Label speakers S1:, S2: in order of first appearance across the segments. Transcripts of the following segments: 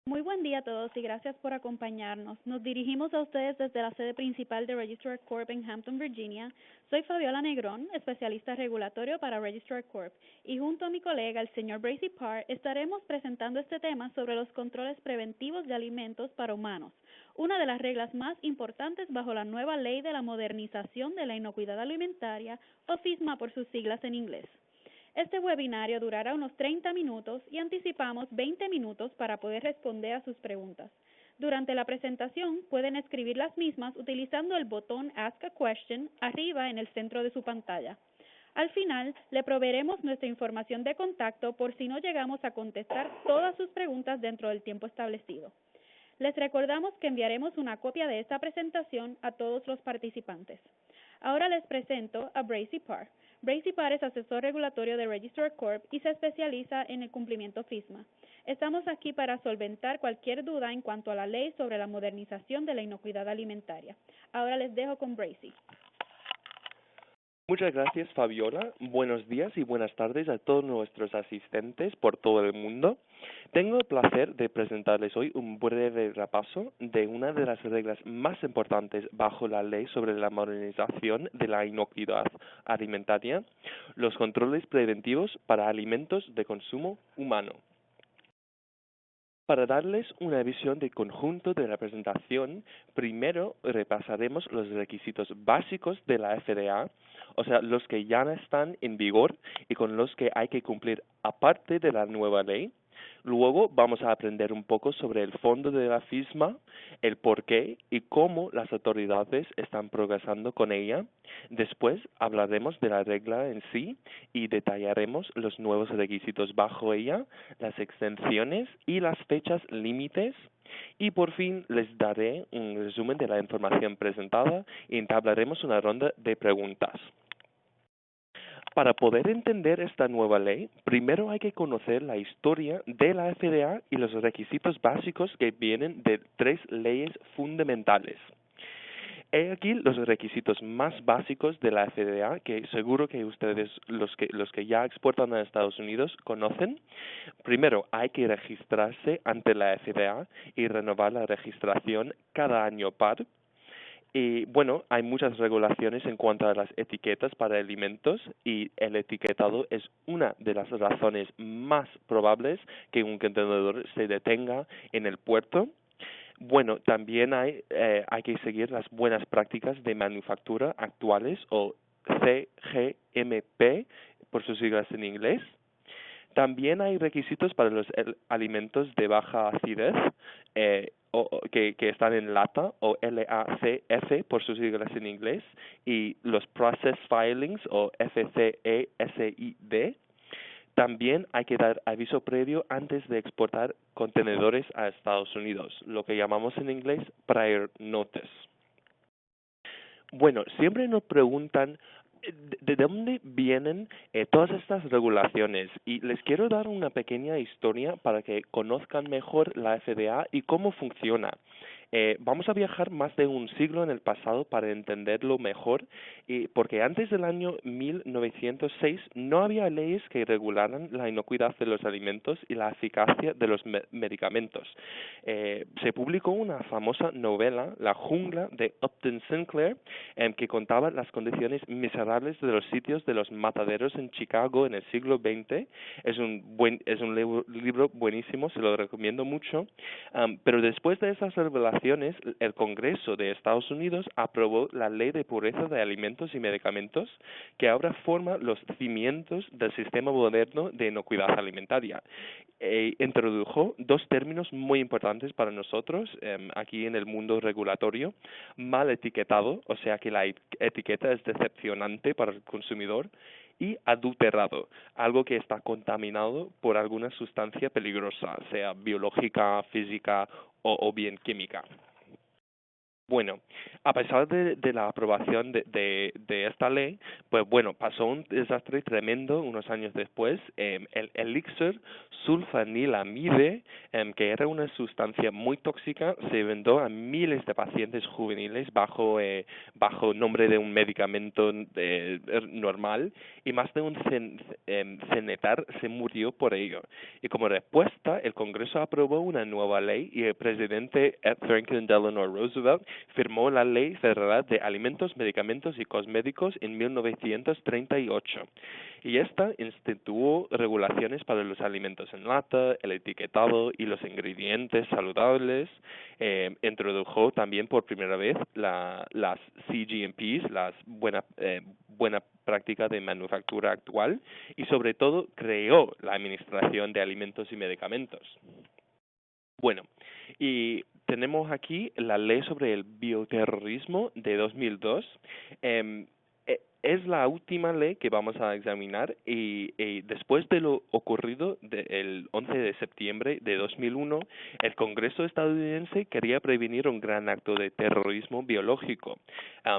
S1: Muy buen día a todos y gracias por acompañarnos. Nos dirigimos a ustedes desde la sede principal de Registrar Corp en Hampton, Virginia. Soy Fabiola Negrón, especialista regulatorio para Registrar Corp, y junto a mi colega, el señor Bracy Parr, estaremos presentando este tema sobre los controles preventivos de alimentos para humanos, una de las reglas más importantes bajo la nueva Ley de la Modernización de la Inocuidad Alimentaria, o FISMA por sus siglas en inglés. Este webinario durará unos 30 minutos y anticipamos 20 minutos para poder responder a sus preguntas. Durante la presentación pueden escribir las mismas utilizando el botón Ask a Question arriba en el centro de su pantalla. Al final, le proveeremos nuestra información de contacto por si no llegamos a contestar todas sus preguntas dentro del tiempo establecido. Les recordamos que enviaremos una copia de esta presentación a todos los participantes. Ahora les presento a Bracy Parr. Bracy Parr es asesor regulatorio de Registrar Corp y se especializa en el cumplimiento FISMA. Estamos aquí para solventar cualquier duda en cuanto a la ley sobre la modernización de la inocuidad alimentaria. Ahora les dejo con Bracy.
S2: Muchas gracias, Fabiola. Buenos días y buenas tardes a todos nuestros asistentes por todo el mundo. Tengo el placer de presentarles hoy un breve repaso de una de las reglas más importantes bajo la ley sobre la modernización de la inocuidad alimentaria, los controles preventivos para alimentos de consumo humano. Para darles una visión de conjunto de la presentación, primero repasaremos los requisitos básicos de la FDA, o sea, los que ya están en vigor y con los que hay que cumplir aparte de la nueva ley. Luego vamos a aprender un poco sobre el fondo de la FISMA, el porqué y cómo las autoridades están progresando con ella. Después hablaremos de la regla en sí y detallaremos los nuevos requisitos bajo ella, las extensiones y las fechas límites. Y por fin les daré un resumen de la información presentada y entablaremos una ronda de preguntas. Para poder entender esta nueva ley, primero hay que conocer la historia de la FDA y los requisitos básicos que vienen de tres leyes fundamentales. He aquí los requisitos más básicos de la FDA que seguro que ustedes, los que ya exportan a Estados Unidos, conocen. Primero, hay que registrarse ante la FDA y renovar la registración cada año par. Y bueno, hay muchas regulaciones en cuanto a las etiquetas para alimentos y el etiquetado es una de las razones más probables que un contenedor se detenga en el puerto. Bueno, también hay que seguir las buenas prácticas de manufactura actuales o CGMP por sus siglas en inglés. También hay requisitos para los alimentos de baja acidez que están en lata o LACF por sus siglas en inglés y los Process Filings o FCESID. También hay que dar aviso previo antes de exportar contenedores a Estados Unidos, lo que llamamos en inglés prior notice. Bueno, siempre nos preguntan de dónde vienen todas estas regulaciones y les quiero dar una pequeña historia para que conozcan mejor la FDA y cómo funciona. Vamos a viajar más de un siglo en el pasado para entenderlo mejor, porque antes del año 1906 no había leyes que regularan la inocuidad de los alimentos y la eficacia de los medicamentos. Se publicó una famosa novela, La jungla, de Upton Sinclair, que contaba las condiciones miserables de los sitios de los mataderos en Chicago en el siglo XX. Es un libro buenísimo, se lo recomiendo mucho. Pero después de esas revelaciones, el Congreso de Estados Unidos aprobó la Ley de Pureza de Alimentos y Medicamentos, que ahora forma los cimientos del sistema moderno de inocuidad alimentaria. Introdujo dos términos muy importantes para nosotros aquí en el mundo regulatorio: mal etiquetado, o sea que la etiqueta es decepcionante para el consumidor, y adulterado, algo que está contaminado por alguna sustancia peligrosa, sea biológica, física o bien química. Bueno, a pesar de la aprobación de esta ley, pues bueno, pasó un desastre tremendo unos años después. El elixir sulfanilamide, que era una sustancia muy tóxica, se vendió a miles de pacientes juveniles bajo nombre de un medicamento normal, y más de un cenetar se murió por ello. Y como respuesta, el Congreso aprobó una nueva ley y el presidente Franklin Delano Roosevelt firmó la Ley Federal de Alimentos, Medicamentos y Cosméticos en 1938. Y esta instituyó regulaciones para los alimentos en lata, el etiquetado y los ingredientes saludables. Introdujo también por primera vez las CGMPs, las buena práctica de manufactura actual, y sobre todo creó la Administración de Alimentos y Medicamentos. Bueno, y tenemos aquí la ley sobre el bioterrorismo de 2002. Es la última ley que vamos a examinar y después de lo ocurrido el 11 de septiembre de 2001, el Congreso estadounidense quería prevenir un gran acto de terrorismo biológico.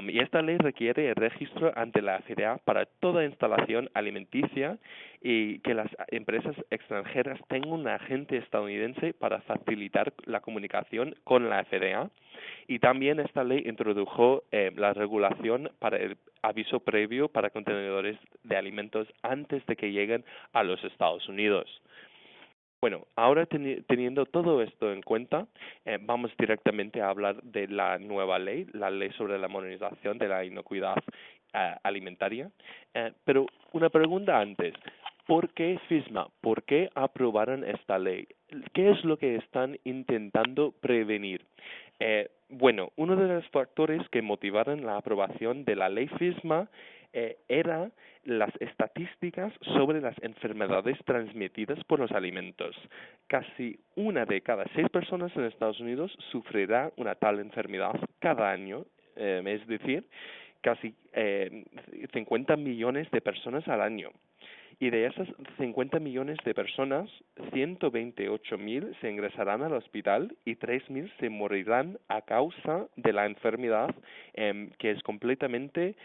S2: Y esta ley requiere el registro ante la FDA para toda instalación alimenticia y que las empresas extranjeras tengan un agente estadounidense para facilitar la comunicación con la FDA. Y también esta ley introdujo la regulación para el aviso previo para contenedores de alimentos antes de que lleguen a los Estados Unidos. Bueno, ahora teniendo todo esto en cuenta, vamos directamente a hablar de la nueva ley, la ley sobre la modernización de la inocuidad alimentaria. Pero una pregunta antes, ¿por qué FISMA? ¿Por qué aprobaron esta ley? ¿Qué es lo que están intentando prevenir? Bueno, uno de los factores que motivaron la aprobación de la ley FISMA era las estadísticas sobre las enfermedades transmitidas por los alimentos. Casi una de cada 6 personas en Estados Unidos sufrirá una tal enfermedad cada año, es decir, casi 50 millones de personas al año. Y de esas 50 millones de personas, 128.000 se ingresarán al hospital y 3.000 se morirán a causa de la enfermedad, que es completamente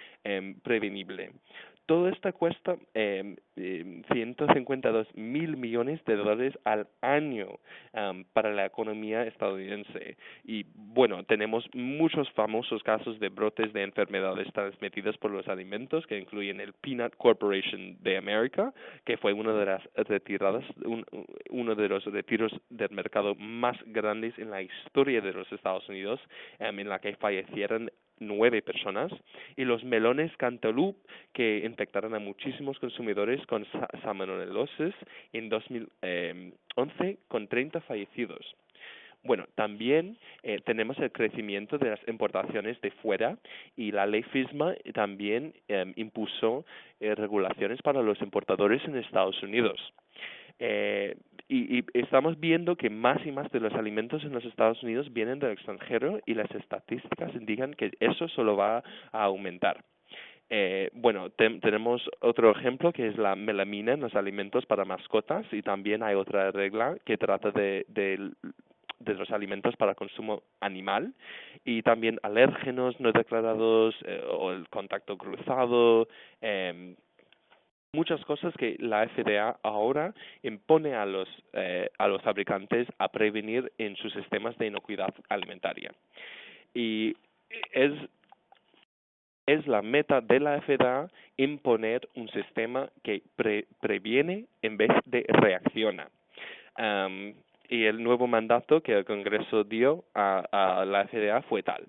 S2: prevenible. Todo esto cuesta 152 mil millones de dólares al año para la economía estadounidense. Y bueno, tenemos muchos famosos casos de brotes de enfermedades transmitidas por los alimentos, que incluyen el Peanut Corporation de América, que fue una de las retiradas, uno de los retiros del mercado más grandes en la historia de los Estados Unidos, en la que fallecieron 9 personas, y los melones Cantaloupe, que infectaron a muchísimos consumidores con salmonelosis en 2011, con 30 fallecidos. Bueno, también tenemos el crecimiento de las importaciones de fuera, y la ley FISMA también impuso regulaciones para los importadores en Estados Unidos. Y estamos viendo que más y más de los alimentos en los Estados Unidos vienen del extranjero, y las estadísticas indican que eso solo va a aumentar. Bueno, tenemos otro ejemplo, que es la melamina en los alimentos para mascotas, y también hay otra regla que trata de los alimentos para consumo animal, y también alérgenos no declarados, o el contacto cruzado, muchas cosas que la FDA ahora impone a los fabricantes a prevenir en sus sistemas de inocuidad alimentaria. Y es la meta de la FDA imponer un sistema que previene en vez de reacciona. Y el nuevo mandato que el Congreso dio a la FDA fue tal.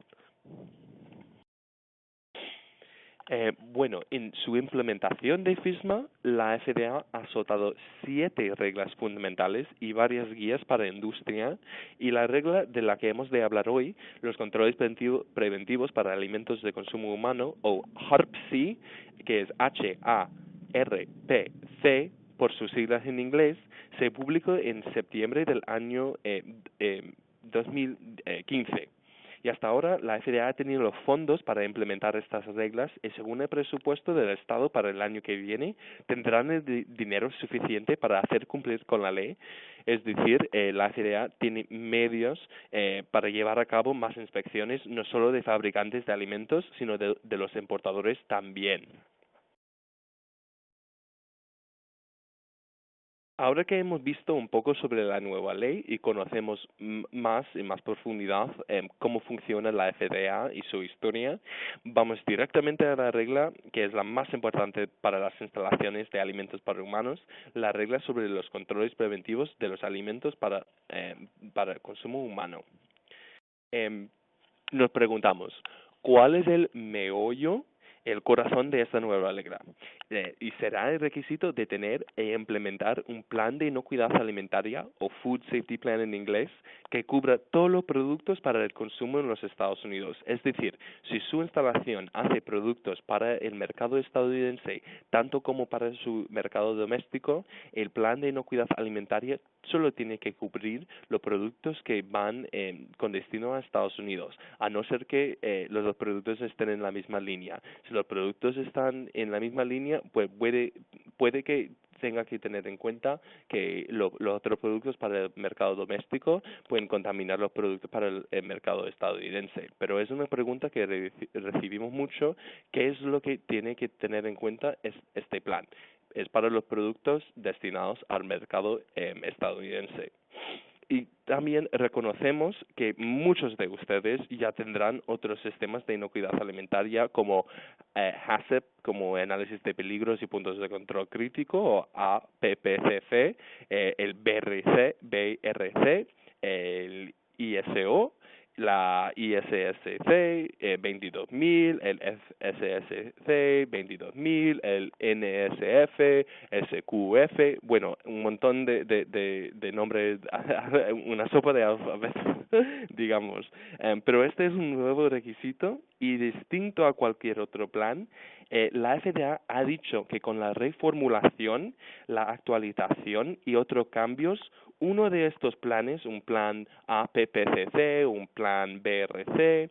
S2: Bueno, en su implementación de FISMA, la FDA ha soltado 7 reglas fundamentales y varias guías para la industria, y la regla de la que hemos de hablar hoy, los controles preventivos para alimentos de consumo humano, o HARPC, que es HARPC por sus siglas en inglés, se publicó en septiembre del año 2015. Y hasta ahora la FDA ha tenido los fondos para implementar estas reglas y según el presupuesto del Estado para el año que viene tendrán el dinero suficiente para hacer cumplir con la ley. Es decir, la FDA tiene medios para llevar a cabo más inspecciones, no solo de fabricantes de alimentos, sino de los importadores también. Ahora que hemos visto un poco sobre la nueva ley y conocemos más en más profundidad cómo funciona la FDA y su historia, vamos directamente a la regla que es la más importante para las instalaciones de alimentos para humanos, la regla sobre los controles preventivos de los alimentos para el consumo humano. Em, Nos preguntamos, ¿cuál es el meollo, el corazón de esta nueva regla? Y será el requisito de tener e implementar un plan de inocuidad alimentaria, o Food Safety Plan en inglés, que cubra todos los productos para el consumo en los Estados Unidos. Es decir, si su instalación hace productos para el mercado estadounidense, tanto como para su mercado doméstico, el plan de inocuidad alimentaria solo tiene que cubrir los productos que van con destino a Estados Unidos, a no ser que los dos productos estén en la misma línea. Si los productos están en la misma línea, pues puede que tenga que tener en cuenta que los otros productos para el mercado doméstico pueden contaminar los productos para el mercado estadounidense. Pero es una pregunta que recibimos mucho, ¿qué es lo que tiene que tener en cuenta este plan? Es para los productos destinados al mercado estadounidense. Y también reconocemos que muchos de ustedes ya tendrán otros sistemas de inocuidad alimentaria como HACCP, como análisis de peligros y puntos de control crítico, o APPCC, el BRC, el ISO, la ISSC 22000, el FSSC 22000, el NSF, SQF, bueno, un montón de nombres, una sopa de alfabetos, digamos. Pero este es un nuevo requisito y distinto a cualquier otro plan. La FDA ha dicho que con la reformulación, la actualización y otros cambios, uno de estos planes, un plan APPCC, un plan BRC,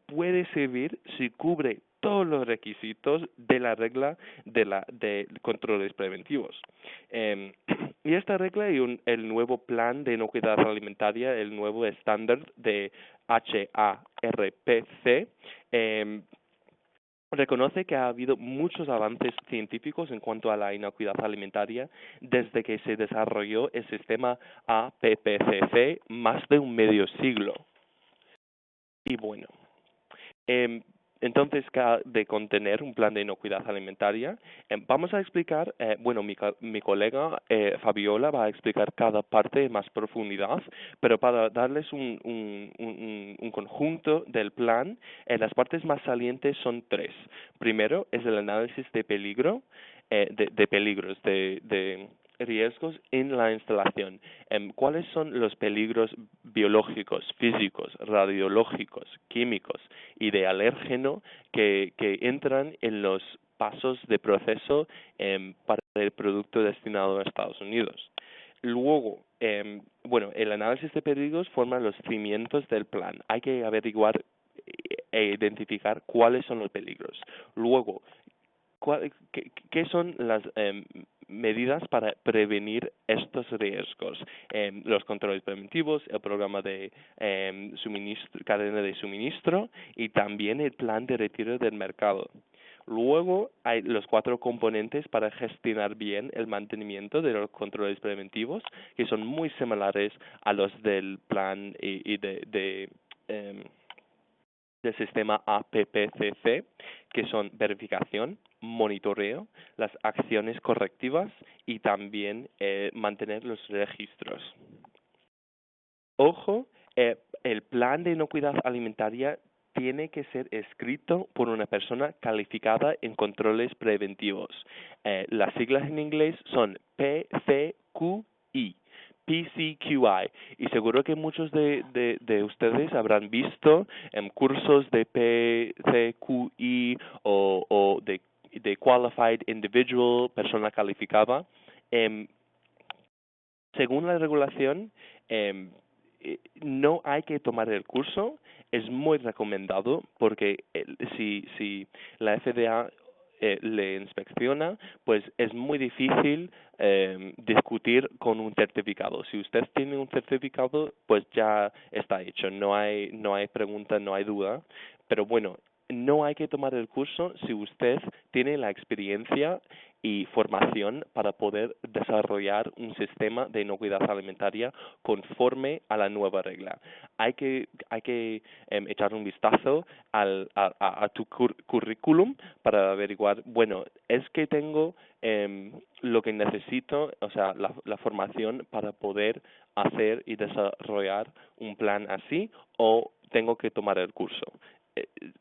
S2: puede servir si cubre todos los requisitos de la regla de controles preventivos. Y esta regla y el nuevo plan de inocuidad alimentaria, el nuevo estándar de HARPC, reconoce que ha habido muchos avances científicos en cuanto a la inocuidad alimentaria desde que se desarrolló el sistema APPCC más de un medio siglo. Y bueno, entonces, de contener un plan de inocuidad alimentaria, vamos a explicar, mi colega Fabiola va a explicar cada parte en más profundidad, pero para darles un conjunto del plan, las partes más salientes son tres. Primero es el análisis de peligro, de peligros, de riesgos en la instalación. ¿Cuáles son los peligros biológicos, físicos, radiológicos, químicos y de alérgeno que entran en los pasos de proceso para el producto destinado a Estados Unidos? Luego, el análisis de peligros forma los cimientos del plan. Hay que averiguar e identificar cuáles son los peligros. Luego, ¿qué son las medidas para prevenir estos riesgos? Los controles preventivos, el programa de cadena de suministro y también el plan de retiro del mercado. Luego hay los 4 componentes para gestionar bien el mantenimiento de los controles preventivos, que son muy similares a los del plan y del sistema APPCC, que son verificación, monitoreo, las acciones correctivas y también mantener los registros. Ojo, el plan de inocuidad alimentaria tiene que ser escrito por una persona calificada en controles preventivos. Las siglas en inglés son PCQI. PCQI, y seguro que muchos de ustedes habrán visto cursos de PCQI o de Qualified Individual, persona calificada. Según la regulación, no hay que tomar el curso, es muy recomendado porque si la FDA le inspecciona, pues es muy difícil discutir con un certificado. Si usted tiene un certificado, pues ya está hecho, no hay pregunta, no hay duda. Pero bueno, no hay que tomar el curso si usted tiene la experiencia y formación para poder desarrollar un sistema de inocuidad alimentaria conforme a la nueva regla. Hay que echar un vistazo a tu currículum para averiguar, bueno, es que tengo lo que necesito, o sea, la formación para poder hacer y desarrollar un plan así, o tengo que tomar el curso.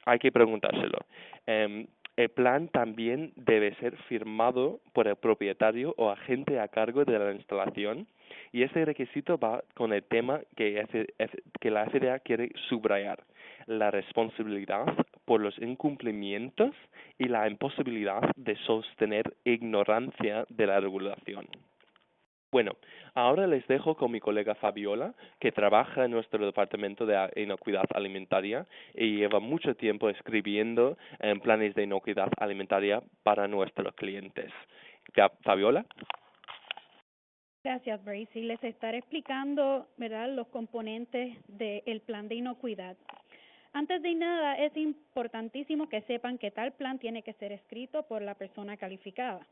S2: Hay que preguntárselo. El plan también debe ser firmado por el propietario o agente a cargo de la instalación, y ese requisito va con el tema que la FDA quiere subrayar: la responsabilidad por los incumplimientos y la imposibilidad de sostener ignorancia de la regulación. Bueno, ahora les dejo con mi colega Fabiola, que trabaja en nuestro departamento de inocuidad alimentaria y lleva mucho tiempo escribiendo en planes de inocuidad alimentaria para nuestros clientes. Fabiola.
S1: Gracias, Bracy. Les estaré explicando, ¿verdad?, los componentes del plan de inocuidad. Antes de nada, es importantísimo que sepan que tal plan tiene que ser escrito por la persona calificada.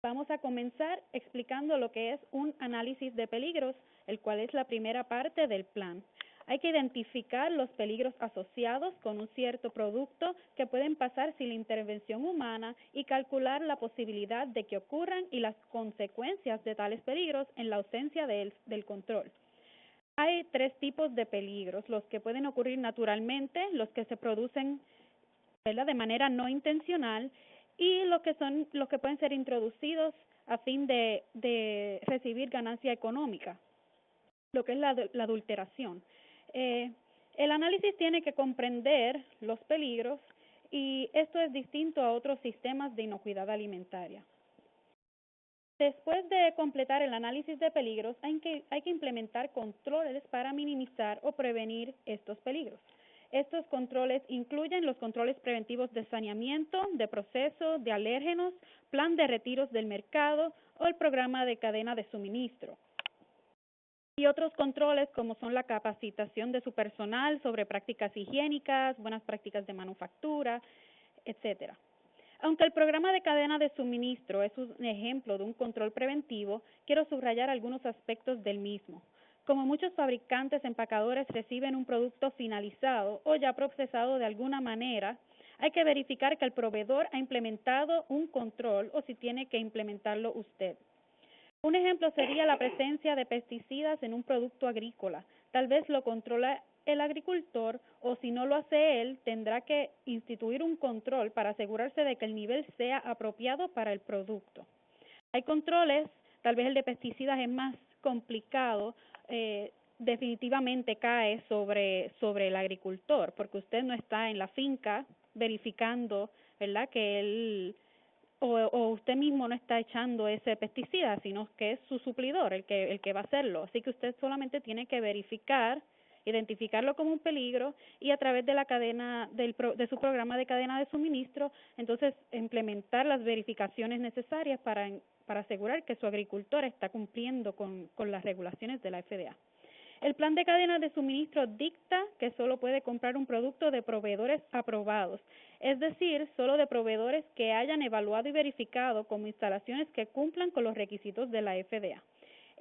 S1: Vamos a comenzar explicando lo que es un análisis de peligros, el cual es la primera parte del plan. Hay que identificar los peligros asociados con un cierto producto que pueden pasar sin la intervención humana y calcular la posibilidad de que ocurran y las consecuencias de tales peligros en la ausencia del control. Hay tres tipos de peligros: los que pueden ocurrir naturalmente, los que se producen, ¿verdad?, de manera no intencional, y los que pueden ser introducidos a fin de recibir ganancia económica, lo que es la adulteración. El análisis tiene que comprender los peligros, y esto es distinto a otros sistemas de inocuidad alimentaria. Después de completar el análisis de peligros, hay que implementar controles para minimizar o prevenir estos peligros. Estos controles incluyen los controles preventivos de saneamiento, de proceso, de alérgenos, plan de retiros del mercado o el programa de cadena de suministro. Y otros controles como son la capacitación de su personal sobre prácticas higiénicas, buenas prácticas de manufactura, etcétera. Aunque el programa de cadena de suministro es un ejemplo de un control preventivo, quiero subrayar algunos aspectos del mismo. Como muchos fabricantes empacadores reciben un producto finalizado o ya procesado de alguna manera, hay que verificar que el proveedor ha implementado un control o si tiene que implementarlo usted. Un ejemplo sería la presencia de pesticidas en un producto agrícola. Tal vez lo controla el agricultor, o si no lo hace él, tendrá que instituir un control para asegurarse de que el nivel sea apropiado para el producto. Hay controles, tal vez el de pesticidas es más complicado, definitivamente cae sobre el agricultor, porque usted no está en la finca verificando, ¿verdad?, que él o usted mismo no está echando ese pesticida, sino que es su suplidor el que va a hacerlo. Así que usted solamente tiene que verificar, identificarlo como un peligro, y a través de la cadena de su programa de cadena de suministro, entonces implementar las verificaciones necesarias para asegurar que su agricultor está cumpliendo con las regulaciones de la FDA. El plan de cadena de suministro dicta que solo puede comprar un producto de proveedores aprobados, es decir, solo de proveedores que hayan evaluado y verificado como instalaciones que cumplan con los requisitos de la FDA.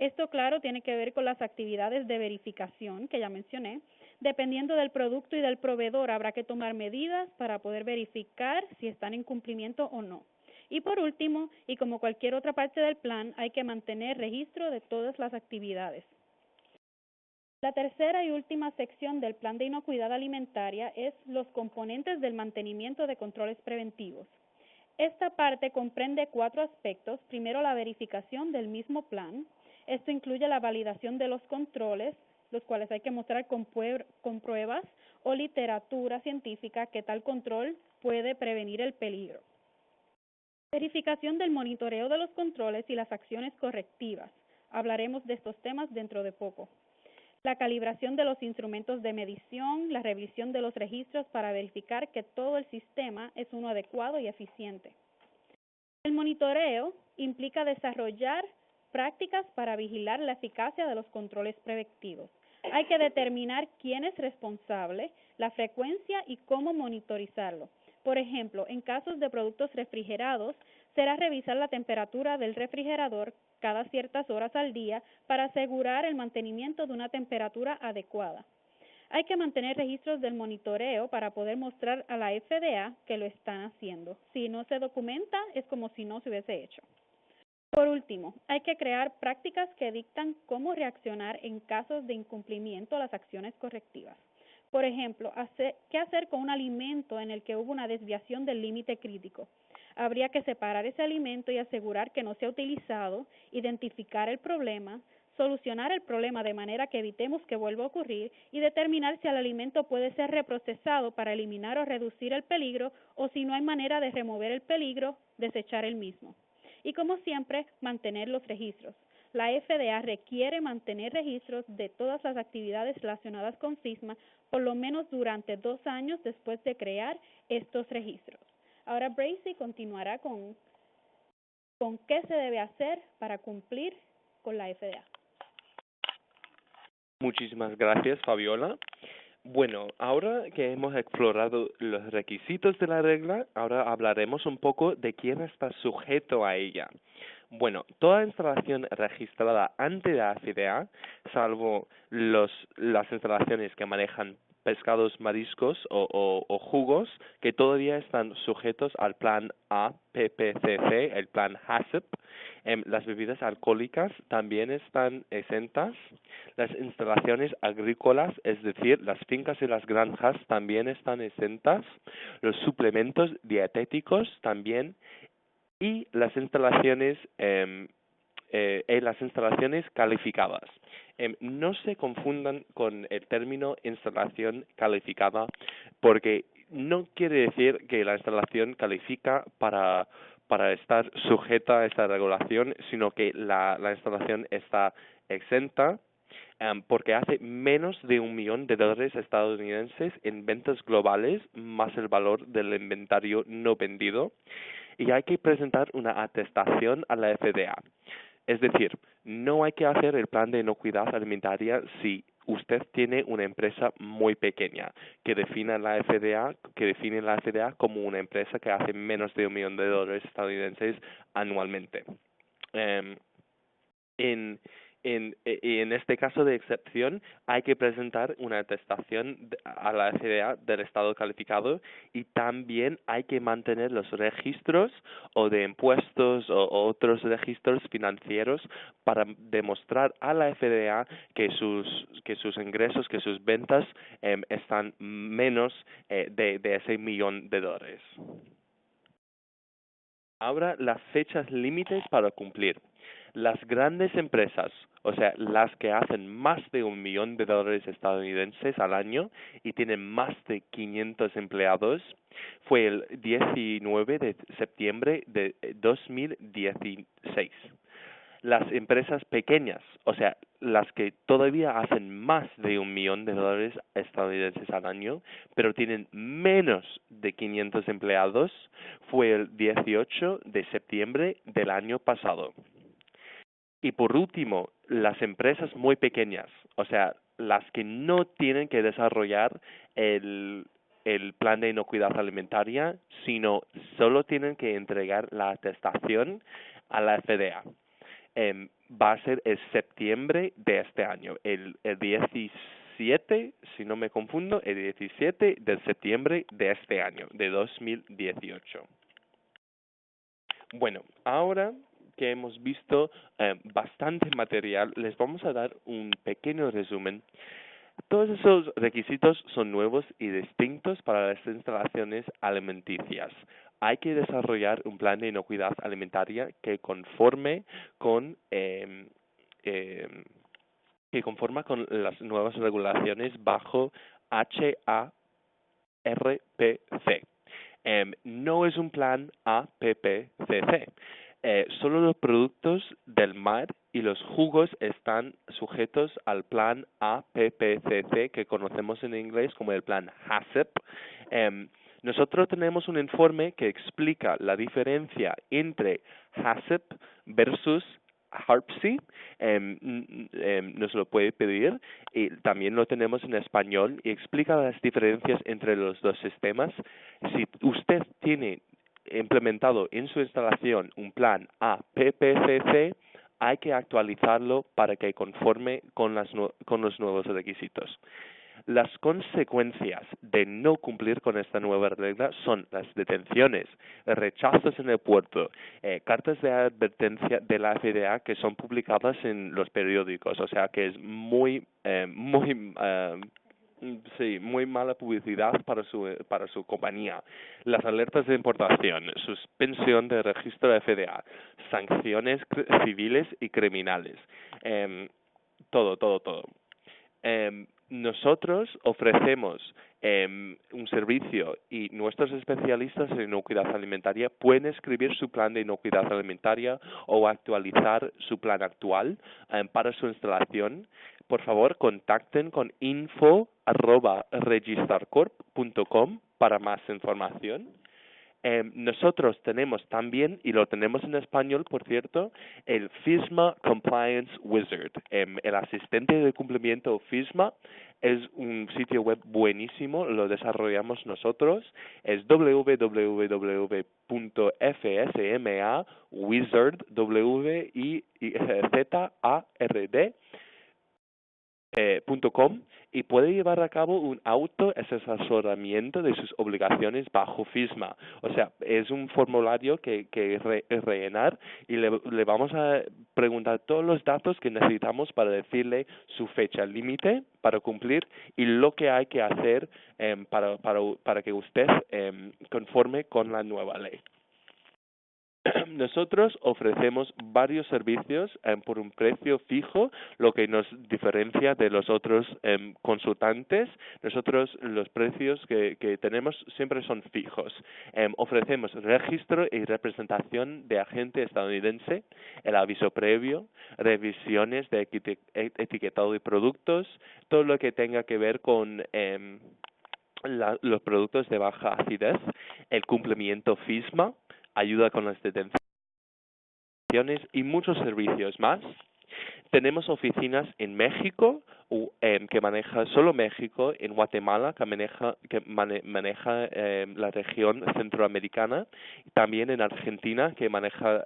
S1: Esto, claro, tiene que ver con las actividades de verificación que ya mencioné. Dependiendo del producto y del proveedor, habrá que tomar medidas para poder verificar si están en cumplimiento o no. Y por último, y como cualquier otra parte del plan, hay que mantener registro de todas las actividades. La tercera y última sección del plan de inocuidad alimentaria es los componentes del mantenimiento de controles preventivos. Esta parte comprende 4 aspectos. Primero, la verificación del mismo plan. Esto incluye la validación de los controles, los cuales hay que mostrar con pruebas o literatura científica que tal control puede prevenir el peligro. Verificación del monitoreo de los controles y las acciones correctivas. Hablaremos de estos temas dentro de poco. la calibración de los instrumentos de medición, la revisión de los registros para verificar que todo el sistema es uno adecuado y eficiente. El monitoreo implica desarrollar prácticas para vigilar la eficacia de los controles preventivos. Hay que determinar quién es responsable, la frecuencia y cómo monitorizarlo. Por ejemplo, en casos de productos refrigerados, será revisar la temperatura del refrigerador cada ciertas horas al día para asegurar el mantenimiento de una temperatura adecuada. Hay que mantener registros del monitoreo para poder mostrar a la FDA que lo están haciendo. Si no se documenta, es como si no se hubiese hecho. Por último, hay que crear prácticas que dictan cómo reaccionar en casos de incumplimiento a las acciones correctivas. Por ejemplo, ¿qué hacer con un alimento en el que hubo una desviación del límite crítico? Habría que separar ese alimento y asegurar que no sea utilizado, identificar el problema, solucionar el problema de manera que evitemos que vuelva a ocurrir y determinar si el alimento puede ser reprocesado para eliminar o reducir el peligro o si no hay manera de remover el peligro, desechar el mismo. Y como siempre, mantener los registros. La FDA requiere mantener registros de todas las actividades relacionadas con FISMA por lo menos durante 2 años después de crear estos registros. Ahora Bracy continuará con qué se debe hacer para cumplir con la FDA.
S2: Muchísimas gracias, Fabiola. Bueno, ahora que hemos explorado los requisitos de la regla, ahora hablaremos un poco de quién está sujeto a ella. Bueno, toda instalación registrada ante la FDA, salvo las instalaciones que manejan pescados, mariscos o jugos, que todavía están sujetos al plan APPCC, el plan HACCP. Las bebidas alcohólicas también están exentas. Las instalaciones agrícolas, es decir, las fincas y las granjas, también están exentas. Los suplementos dietéticos también. Y las instalaciones calificadas. No se confundan con el término instalación calificada, porque no quiere decir que la instalación califica para estar sujeta a esta regulación, sino que la instalación está exenta porque hace menos de $1 millón estadounidenses en ventas globales, más el valor del inventario no vendido, y hay que presentar una atestación a la FDA. Es decir, no hay que hacer el plan de inocuidad alimentaria si usted tiene una empresa muy pequeña que define la FDA como una empresa que hace menos de $1 millón estadounidenses anualmente. En este caso de excepción hay que presentar una atestación a la FDA del estado calificado y también hay que mantener los registros o de impuestos o otros registros financieros para demostrar a la FDA que sus ingresos, que sus ventas están menos de ese $1 millón. Ahora las fechas límites para cumplir. Las grandes empresas, o sea, las que hacen más de $1 millón estadounidenses al año y tienen más de 500 empleados, fue el 19 de septiembre de 2016. Las empresas pequeñas, o sea, las que todavía hacen más de $1 millón estadounidenses al año, pero tienen menos de 500 empleados, fue el 18 de septiembre del año pasado. Y por último, las empresas muy pequeñas, o sea, las que no tienen que desarrollar el plan de inocuidad alimentaria, sino solo tienen que entregar la atestación a la FDA. Va a ser el septiembre de este año, el 17, si no me confundo, el 17 de septiembre de este año, de 2018. Bueno, ahora que hemos visto bastante material, les vamos a dar un pequeño resumen. Todos esos requisitos son nuevos y distintos para las instalaciones alimenticias. Hay que desarrollar un plan de inocuidad alimentaria que conforme con las nuevas regulaciones bajo HACCP. No es un plan APPCC. Solo los productos del mar y los jugos están sujetos al plan APPCC, que conocemos en inglés como el plan HACCP. Nosotros tenemos un informe que explica la diferencia entre HACCP versus HARPSI. Nos lo puede pedir y también lo tenemos en español y explica las diferencias entre los dos sistemas. Si usted tiene implementado en su instalación un plan APPCC, hay que actualizarlo para que conforme con los nuevos requisitos. Las consecuencias de no cumplir con esta nueva regla son las detenciones, rechazos en el puerto, cartas de advertencia de la FDA que son publicadas en los periódicos, o sea que es muy mala publicidad para su compañía. Las alertas de importación, suspensión de registro de FDA, sanciones civiles y criminales, todo. Nosotros ofrecemos un servicio y nuestros especialistas en inocuidad alimentaria pueden escribir su plan de inocuidad alimentaria o actualizar su plan actual para su instalación. Por favor, contacten con info@registrarcorp.com para más información. Nosotros tenemos también, y lo tenemos en español, por cierto, el FISMA Compliance Wizard. El asistente de cumplimiento FISMA es un sitio web buenísimo, lo desarrollamos nosotros. Es www.fsma.wizard.com y puede llevar a cabo un autoasesoramiento de sus obligaciones bajo FISMA. O sea, es un formulario que rellenar y le vamos a preguntar todos los datos que necesitamos para decirle su fecha límite para cumplir y lo que hay que hacer para que usted conforme con la nueva ley. Nosotros ofrecemos varios servicios por un precio fijo, lo que nos diferencia de los otros consultantes. Nosotros los precios que tenemos siempre son fijos. Ofrecemos registro y representación de agente estadounidense, el aviso previo, revisiones de etiquetado de productos, todo lo que tenga que ver con los productos de baja acidez, el cumplimiento FISMA, ayuda con las detenciones y muchos servicios más. Tenemos oficinas en México, que maneja solo México, en Guatemala, que maneja la región centroamericana, también en Argentina, que maneja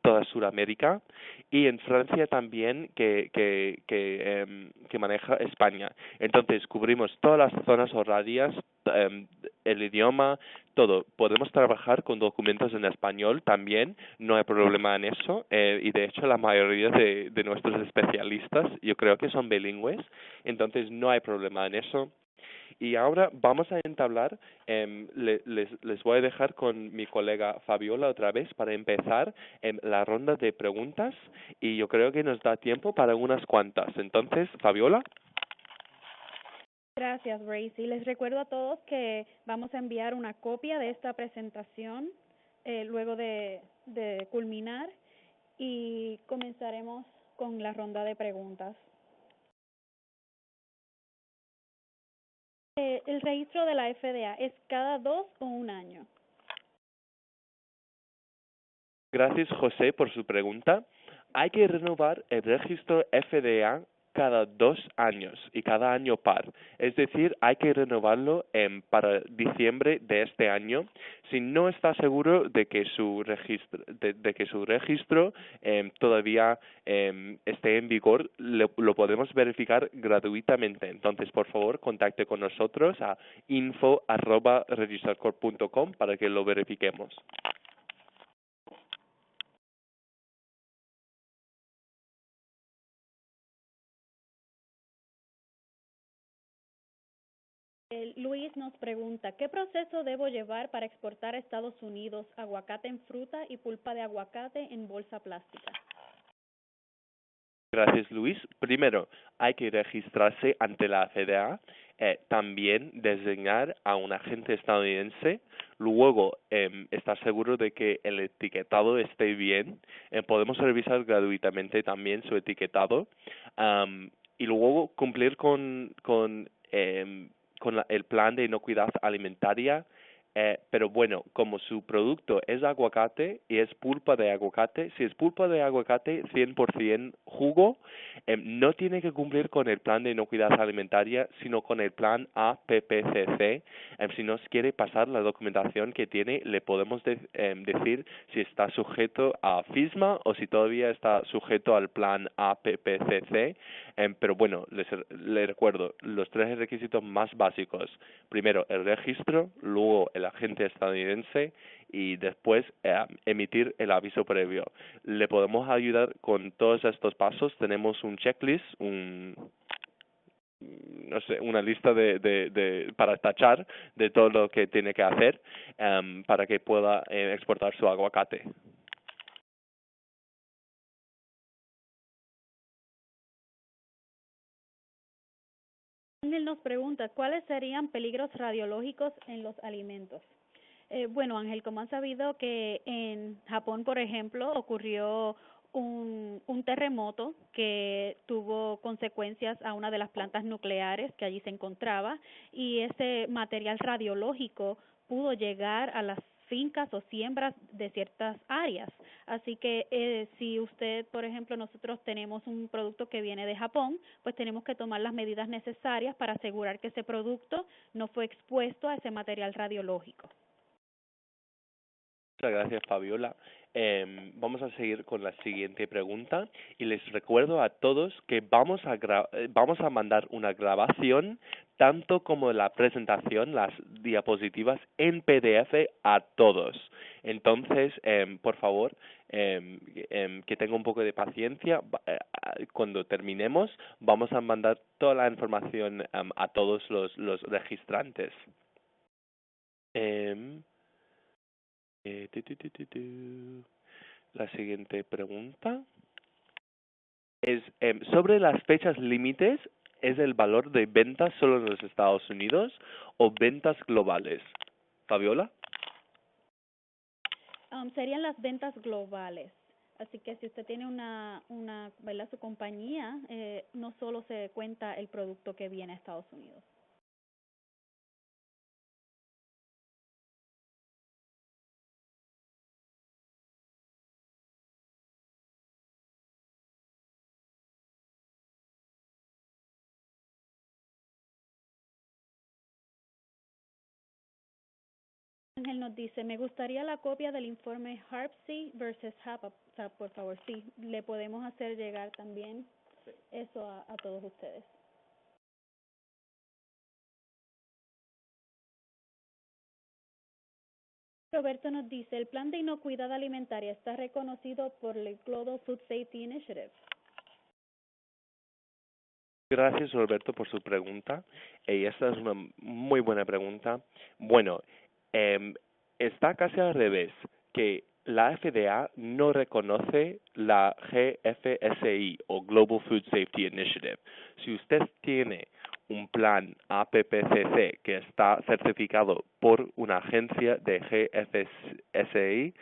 S2: toda Sudamérica, y en Francia también, que maneja España. Entonces, cubrimos todas las zonas horarias, el idioma, todo. Podemos trabajar con documentos en español también, no hay problema en eso, y de hecho la mayoría de nuestros especialistas yo creo que son bilingües, entonces no hay problema en eso. Y ahora vamos a entablar, les voy a dejar con mi colega Fabiola otra vez para empezar la ronda de preguntas y yo creo que nos da tiempo para unas cuantas. Entonces, Fabiola.
S1: Gracias, Gracie. Les recuerdo a todos que vamos a enviar una copia de esta presentación luego de culminar y comenzaremos con la ronda de preguntas. El registro de la FDA es cada 2 o 1 año.
S2: Gracias, José, por su pregunta. Hay que renovar el registro FDA cada 2 años y cada año par. Es decir, hay que renovarlo para diciembre de este año. Si no está seguro de que su registro todavía esté en vigor, lo podemos verificar gratuitamente. Entonces, por favor, contacte con nosotros a info@registrarcorp.com para que lo verifiquemos.
S1: Luis nos pregunta, ¿qué proceso debo llevar para exportar a Estados Unidos aguacate en fruta y pulpa de aguacate en bolsa plástica?
S2: Gracias, Luis. Primero, hay que registrarse ante la FDA, también designar a un agente estadounidense, luego estar seguro de que el etiquetado esté bien. Podemos revisar gratuitamente también su etiquetado, y luego cumplir con el plan de inocuidad alimentaria. Pero bueno, como su producto es aguacate y es pulpa de aguacate, si es pulpa de aguacate 100% jugo, no tiene que cumplir con el plan de inocuidad alimentaria, sino con el plan APPCC. Si nos quiere pasar la documentación que tiene, le podemos decir si está sujeto a FISMA o si todavía está sujeto al plan APPCC. Pero bueno, les recuerdo los tres requisitos más básicos. Primero, el registro, luego el agente estadounidense y después emitir el aviso previo. Le podemos ayudar con todos estos pasos. Tenemos un checklist, no sé, una lista para tachar de todo lo que tiene que hacer para que pueda exportar su aguacate.
S1: Ángel nos pregunta, ¿cuáles serían peligros radiológicos en los alimentos? Bueno, Ángel, como han sabido que en Japón, por ejemplo, ocurrió un terremoto que tuvo consecuencias a una de las plantas nucleares que allí se encontraba y ese material radiológico pudo llegar a las fincas o siembras de ciertas áreas. Así que si usted, por ejemplo, nosotros tenemos un producto que viene de Japón, pues tenemos que tomar las medidas necesarias para asegurar que ese producto no fue expuesto a ese material radiológico.
S2: Muchas gracias, Fabiola. Vamos a seguir con la siguiente pregunta y les recuerdo a todos que vamos a mandar una grabación tanto como la presentación, las diapositivas en PDF a todos. Entonces, por favor, que tenga un poco de paciencia. Cuando terminemos, vamos a mandar toda la información a todos los registrantes. La siguiente pregunta es sobre las fechas límites. ¿Es el valor de ventas solo en los Estados Unidos o ventas globales? Fabiola.
S1: Serían las ventas globales. Así que si usted tiene ¿verdad? Su compañía, no solo se cuenta el producto que viene a Estados Unidos. Ángel nos dice, me gustaría la copia del informe HARPC versus HAPA. O sea, por favor, sí, le podemos hacer llegar también eso a todos ustedes. Roberto nos dice, el plan de inocuidad alimentaria está reconocido por el Global Food Safety Initiative.
S2: Gracias, Roberto, por su pregunta. Esta es una muy buena pregunta. Bueno, está casi al revés, que la FDA no reconoce la GFSI o Global Food Safety Initiative. Si usted tiene un plan APPCC que está certificado por una agencia de GFSI,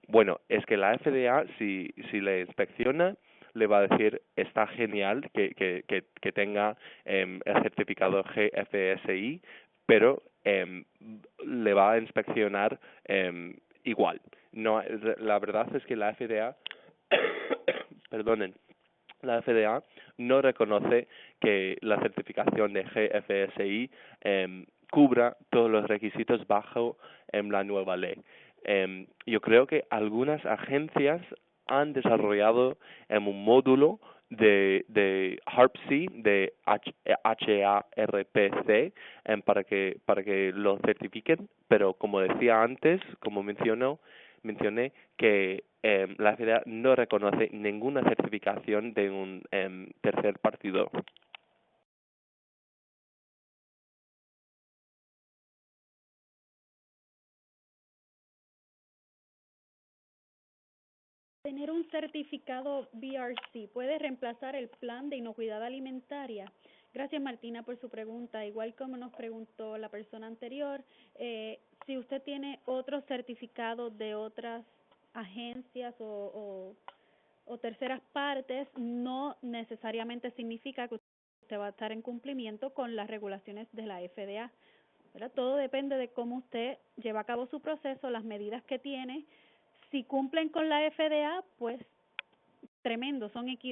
S2: bueno, es que la FDA, si le inspecciona, le va a decir, está genial que tenga el certificado GFSI, pero le va a inspeccionar igual. No, la verdad es que la FDA, perdonen, la FDA no reconoce que la certificación de GFSI cubra todos los requisitos bajo la nueva ley. Yo creo que algunas agencias han desarrollado un módulo de HARPC, de HARPC, para que lo certifiquen, pero como decía antes, como mencioné que la FDA no reconoce ninguna certificación de un tercer partido.
S1: Tener un certificado BRC puede reemplazar el plan de inocuidad alimentaria. Gracias, Martina, por su pregunta. Igual como nos preguntó la persona anterior, si usted tiene otros certificados de otras agencias o terceras partes, no necesariamente significa que usted va a estar en cumplimiento con las regulaciones de la FDA, ¿verdad? Todo depende de cómo usted lleva a cabo su proceso, las medidas que tiene. Si cumplen con la FDA, pues tremendo,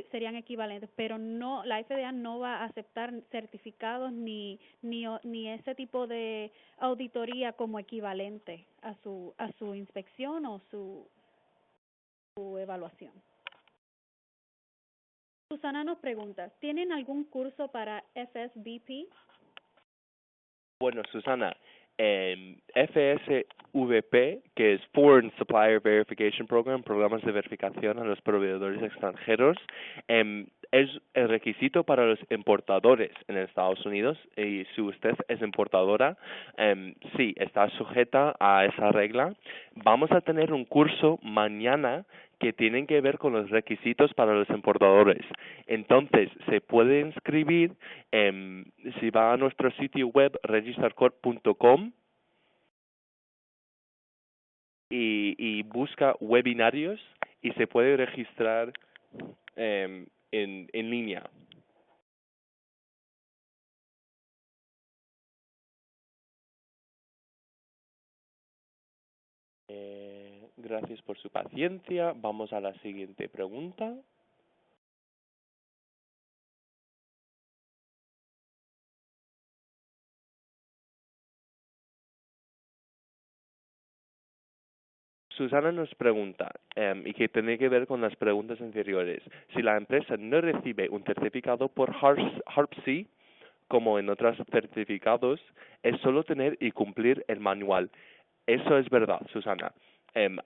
S1: serían equivalentes, pero no, la FDA no va a aceptar certificados ni ese tipo de auditoría como equivalente a su inspección o su evaluación. Susana nos pregunta, ¿tienen algún curso para FSVP?
S2: Bueno, Susana, FSVP, que es Foreign Supplier Verification Program, programas de verificación a los proveedores extranjeros, es el requisito para los importadores en Estados Unidos, y si usted es importadora, sí, está sujeta a esa regla. Vamos a tener un curso mañana que tienen que ver con los requisitos para los importadores. Entonces, se puede inscribir si va a nuestro sitio web registercorp.com y busca webinarios y se puede registrar en línea. Gracias por su paciencia. Vamos a la siguiente pregunta. Susana nos pregunta, y que tiene que ver con las preguntas anteriores, si la empresa no recibe un certificado por HARPC, como en otros certificados, es solo tener y cumplir el manual. Eso es verdad, Susana.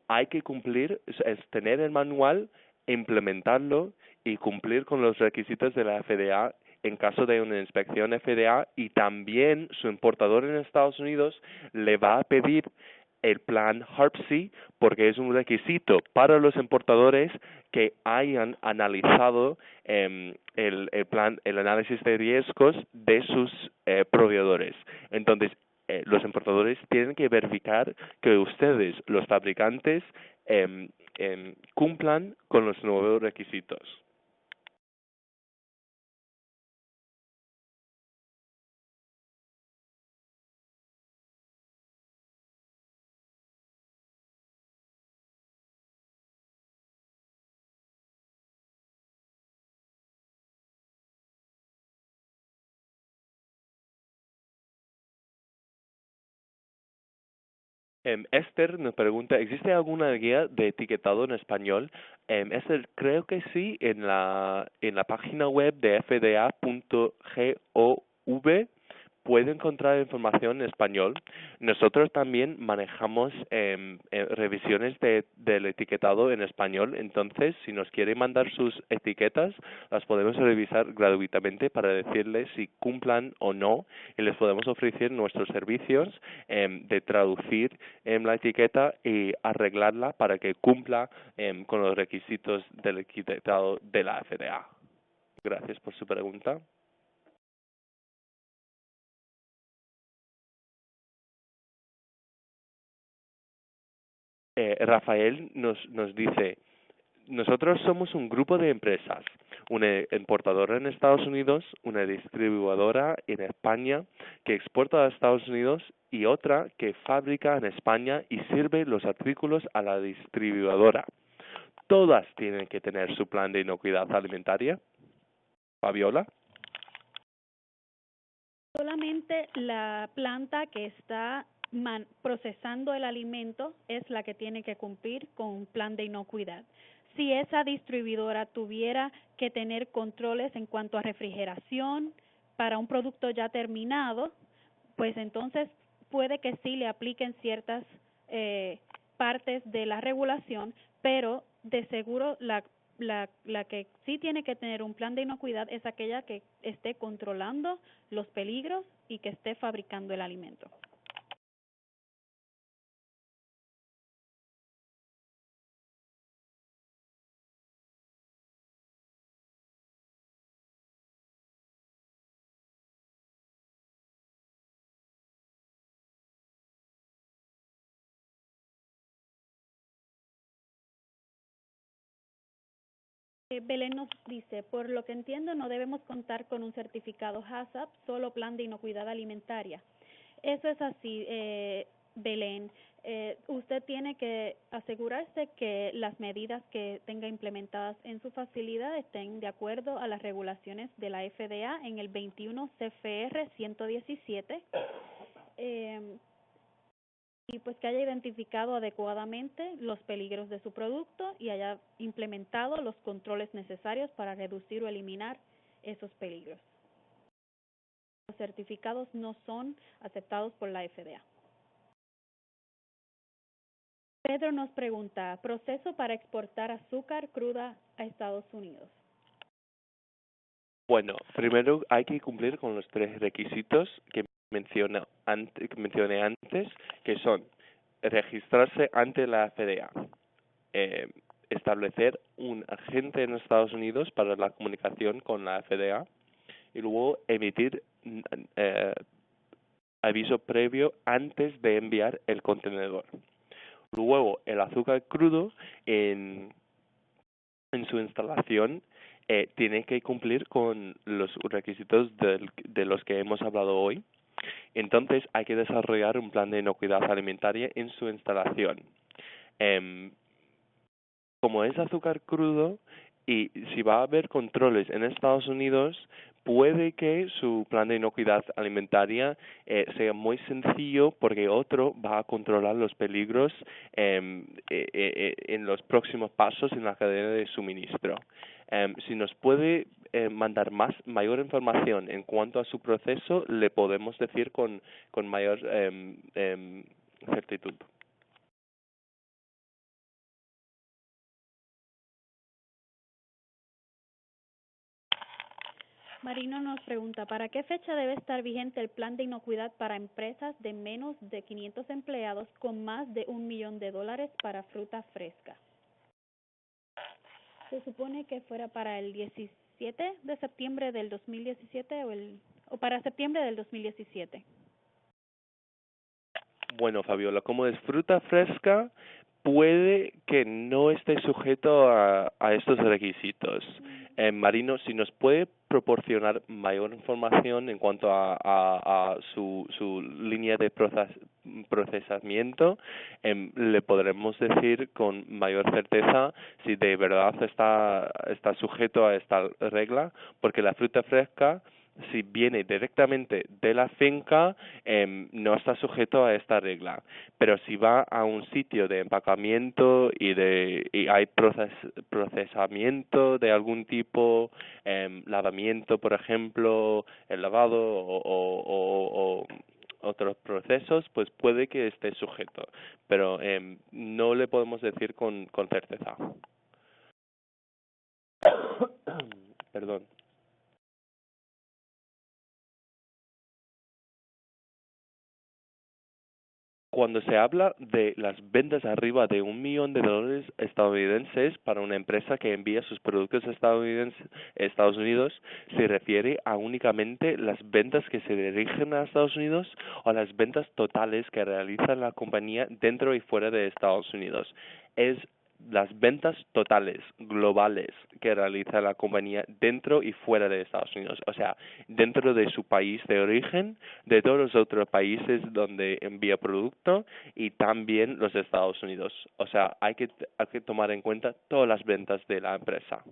S2: Hay que cumplir, es tener el manual, implementarlo y cumplir con los requisitos de la FDA en caso de una inspección FDA, y también su importador en Estados Unidos le va a pedir el plan HARPC porque es un requisito para los importadores que hayan analizado el análisis de riesgos de sus proveedores. Entonces, los importadores tienen que verificar que ustedes, los fabricantes, cumplan con los nuevos requisitos. Esther nos pregunta, ¿existe alguna guía de etiquetado en español? Esther, creo que sí, en la página web de fda.gov puede encontrar información en español. Nosotros también manejamos revisiones del etiquetado en español, entonces si nos quiere mandar sus etiquetas, las podemos revisar gratuitamente para decirles si cumplan o no, y les podemos ofrecer nuestros servicios de traducir la etiqueta y arreglarla para que cumpla con los requisitos del etiquetado de la FDA. Gracias por su pregunta. Rafael nos dice, nosotros somos un grupo de empresas, una importadora en Estados Unidos, una distribuidora en España que exporta a Estados Unidos y otra que fabrica en España y sirve los artículos a la distribuidora. ¿Todas tienen que tener su plan de inocuidad alimentaria? Fabiola.
S1: Solamente la planta que está procesando el alimento es la que tiene que cumplir con un plan de inocuidad. Si esa distribuidora tuviera que tener controles en cuanto a refrigeración para un producto ya terminado, pues entonces puede que sí le apliquen ciertas partes de la regulación, pero de seguro la que sí tiene que tener un plan de inocuidad es aquella que esté controlando los peligros y que esté fabricando el alimento. Belén nos dice, por lo que entiendo, no debemos contar con un certificado HACCP, solo plan de inocuidad alimentaria. Eso es así, Belén. Usted tiene que asegurarse que las medidas que tenga implementadas en su facilidad estén de acuerdo a las regulaciones de la FDA en el 21 CFR 117. Y pues que haya identificado adecuadamente los peligros de su producto y haya implementado los controles necesarios para reducir o eliminar esos peligros. Los certificados no son aceptados por la FDA. Pedro nos pregunta, proceso para exportar azúcar cruda a Estados Unidos.
S2: Bueno, primero hay que cumplir con los 3 requisitos que mencioné antes, que son registrarse ante la FDA, establecer un agente en Estados Unidos para la comunicación con la FDA y luego emitir aviso previo antes de enviar el contenedor. Luego, el azúcar crudo en su instalación tiene que cumplir con los requisitos de los que hemos hablado hoy. Entonces, hay que desarrollar un plan de inocuidad alimentaria en su instalación. Como es azúcar crudo y si va a haber controles en Estados Unidos, puede que su plan de inocuidad alimentaria sea muy sencillo porque otro va a controlar los peligros en los próximos pasos en la cadena de suministro. Si nos puede mandar mayor información en cuanto a su proceso, le podemos decir con mayor certitud.
S1: Marino nos pregunta, ¿para qué fecha debe estar vigente el plan de inocuidad para empresas de menos de 500 empleados con más de $1 millón para fruta fresca? Se supone que fuera para el 17 de septiembre del 2017 o para septiembre del 2017.
S2: Bueno, Fabiola, como es fruta fresca, puede que no esté sujeto a estos requisitos. Marino, si nos puede proporcionar mayor información en cuanto a su línea de procesamiento, le podremos decir con mayor certeza si de verdad está sujeto a esta regla, porque la fruta fresca, si viene directamente de la finca, no está sujeto a esta regla. Pero si va a un sitio de empacamiento y hay procesamiento de algún tipo, lavamiento, por ejemplo, el lavado o otros procesos, pues puede que esté sujeto. Pero no le podemos decir con certeza. Perdón. Cuando se habla de las ventas arriba de $1 millón estadounidenses para una empresa que envía sus productos a Estados Unidos, ¿se refiere a únicamente las ventas que se dirigen a Estados Unidos o las ventas totales que realiza la compañía dentro y fuera de Estados Unidos? Es las ventas totales, globales, que realiza la compañía dentro y fuera de Estados Unidos. O sea, dentro de su país de origen, de todos los otros países donde envía producto y también los Estados Unidos. O sea, hay que tomar en cuenta todas las ventas de la empresa.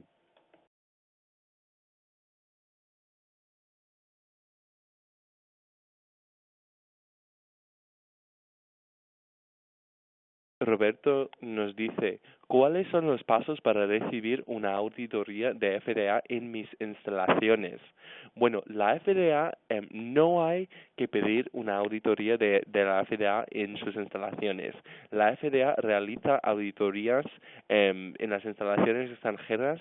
S2: Roberto nos dice, ¿cuáles son los pasos para recibir una auditoría de FDA en mis instalaciones? Bueno, la FDA no hay que pedir una auditoría de la FDA en sus instalaciones. La FDA realiza auditorías en las instalaciones extranjeras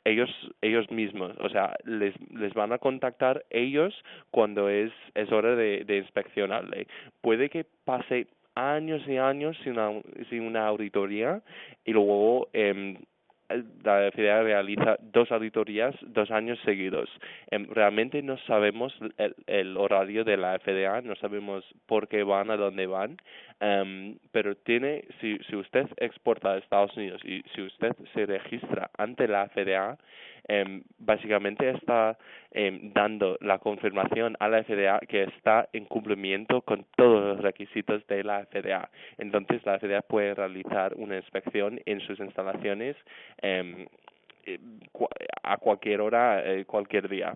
S2: ellos mismos, o sea, les van a contactar ellos cuando es hora de inspeccionarle. Puede que pase años y años sin una auditoría y luego la FDA realiza 2 auditorías 2 años seguidos. Realmente no sabemos el horario de la FDA, no sabemos por qué van, a dónde van. pero si usted exporta a Estados Unidos y si usted se registra ante la FDA, básicamente está dando la confirmación a la FDA que está en cumplimiento con todos los requisitos de la FDA. Entonces la FDA puede realizar una inspección en sus instalaciones eh, a cualquier hora, cualquier día.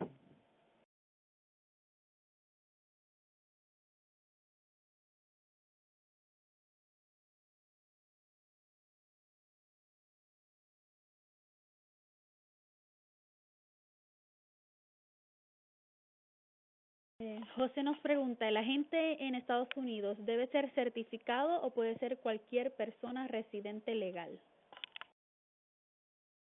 S1: José nos pregunta, ¿el agente en Estados Unidos debe ser certificado o puede ser cualquier persona residente legal?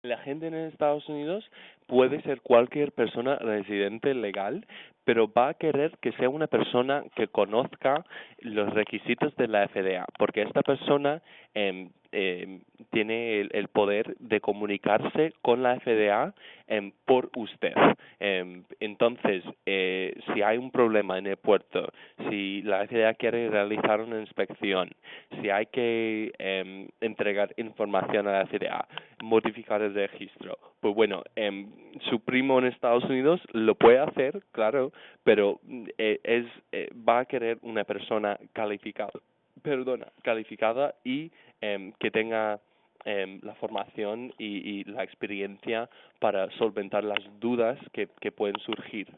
S2: La gente en Estados Unidos puede ser cualquier persona residente legal, pero va a querer que sea una persona que conozca los requisitos de la FDA, porque esta persona tiene el poder de comunicarse con la FDA por usted. Entonces, si hay un problema en el puerto, si la FDA quiere realizar una inspección, si hay que entregar información a la FDA, modificar el registro, pues bueno, su primo en Estados Unidos lo puede hacer, claro, pero va a querer una persona calificada y que tenga la formación y la experiencia para solventar las dudas que pueden surgir.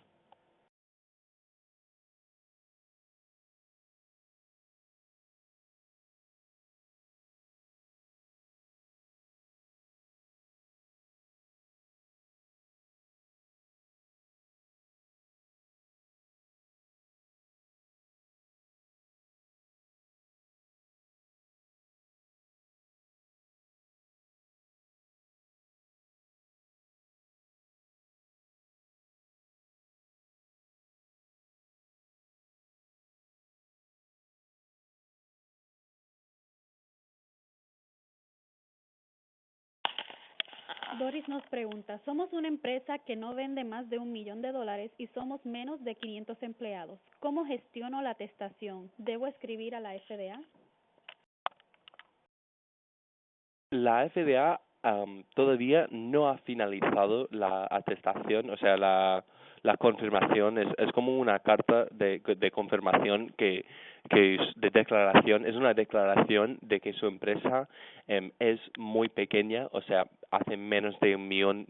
S1: Doris nos pregunta, somos una empresa que no vende más de $1 millón y somos menos de 500 empleados. ¿Cómo gestiono la atestación? ¿Debo escribir a la FDA?
S2: La FDA todavía no ha finalizado la atestación, o sea, la confirmación es como una carta de confirmación que es de declaración, es una declaración de que su empresa es muy pequeña, o sea, hace menos de $1 millón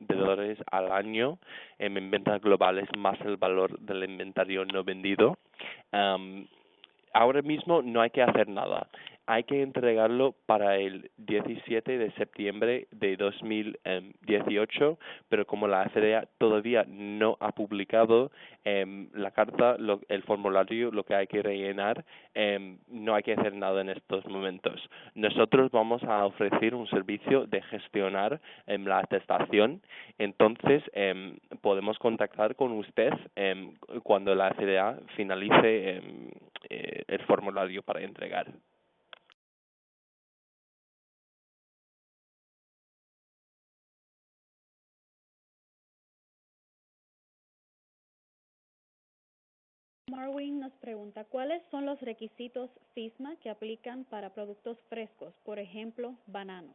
S2: al año en ventas globales más el valor del inventario no vendido. Ahora mismo no hay que hacer nada. Hay que entregarlo para el 17 de septiembre de 2018, pero como la FDA todavía no ha publicado la carta, el formulario, lo que hay que rellenar, no hay que hacer nada en estos momentos. Nosotros vamos a ofrecer un servicio de gestionar la atestación, entonces podemos contactar con usted cuando la FDA finalice el formulario para entregar.
S1: Marwin nos pregunta, ¿cuáles son los requisitos FISMA que aplican para productos frescos, por ejemplo, banano?